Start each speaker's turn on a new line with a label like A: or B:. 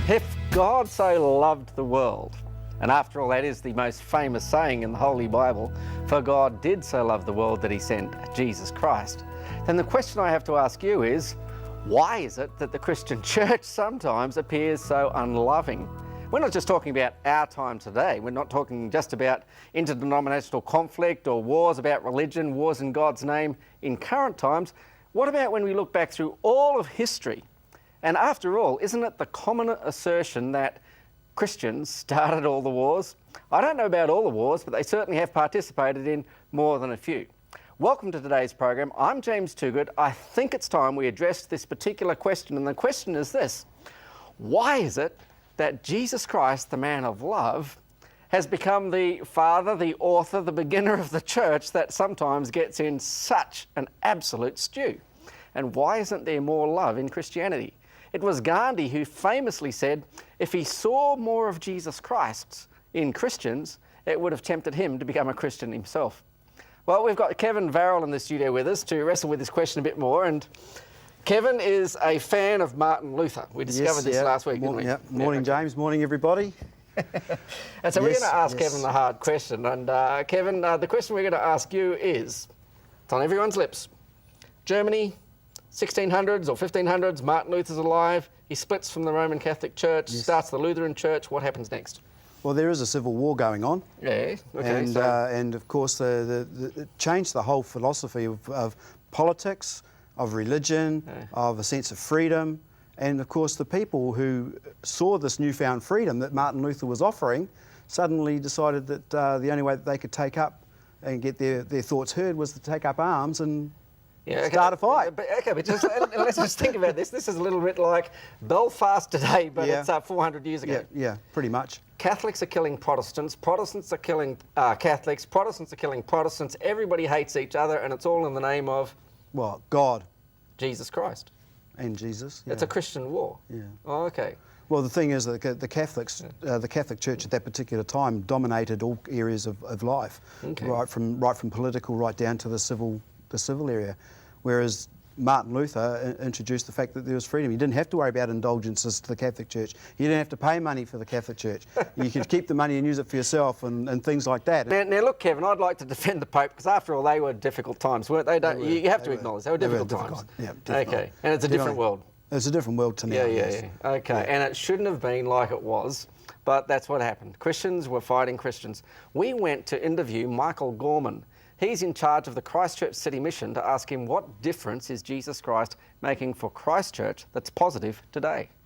A: If God so loved the world, and after all that is the most famous saying in the Holy Bible, for God did so love the world that he sent Jesus Christ, then the question I have to ask you is, why is it that the Christian church sometimes appears so unloving? We're not just talking about our time today. We're not talking just about interdenominational conflict or wars about religion, wars in God's name in current times. What about when we look back through all of history? And after all, isn't it the common assertion that Christians started all the wars? I don't know about all the wars, but they certainly have participated in more than a few. Welcome to today's program. I'm James Toogood. I think it's time we addressed this particular question, and the question is this: why is it that Jesus Christ, the man of love, has become the father, the author, the beginner of the church that sometimes gets in such an absolute stew? And why isn't there more love in Christianity? It was Gandhi who famously said, if he saw more of Jesus Christ in Christians, it would have tempted him to become a Christian himself. Well, we've got Kevin Varrell in the studio with us to wrestle with this question a bit more. And Kevin is a fan of Martin Luther. We discovered this last week, didn't we?
B: Yep. Morning, James. Morning, everybody.
A: And so we're going to ask Kevin the hard question. And Kevin, the question we're going to ask you is, it's on everyone's lips. Germany, 1600s or 1500s, Martin Luther's alive, he splits from the Roman Catholic Church, starts the Lutheran Church. What happens next?
B: Well, there is a civil war going on.
A: Yeah, okay.
B: And of course, it changed the whole philosophy of politics, of religion, of a sense of freedom. And of course, the people who saw this newfound freedom that Martin Luther was offering suddenly decided that the only way that they could take up and get their thoughts heard was to take up arms and start a fight.
A: But just, let's just think about this. This is a little bit like Belfast Today, but it's 400 years ago.
B: Yeah, pretty much.
A: Catholics are killing Protestants, Protestants are killing Catholics, Protestants are killing Protestants, everybody hates each other, and it's all in the name of...
B: Well, God.
A: Jesus Christ.
B: And Jesus,
A: It's a Christian war.
B: Yeah.
A: Oh, okay.
B: Well, the thing is that the Catholics, the Catholic Church at that particular time dominated all areas of life, right from political right down to the civil area, whereas Martin Luther introduced the fact that there was freedom. You didn't have to worry about indulgences to the Catholic Church. You didn't have to pay money for the Catholic Church. You could keep the money and use it for yourself and things like that.
A: Now look, Kevin, I'd like to defend the Pope, because after all, they were difficult times, weren't they? You have to acknowledge they were difficult times.
B: Yeah,
A: okay, and it's a different world.
B: It's a different world to now.
A: Yeah. Okay, and it shouldn't have been like it was, but that's what happened. Christians were fighting Christians. We went to interview Michael Gorman. He's in charge of the Christchurch City Mission, to ask him what difference is Jesus Christ making for Christchurch that's positive today.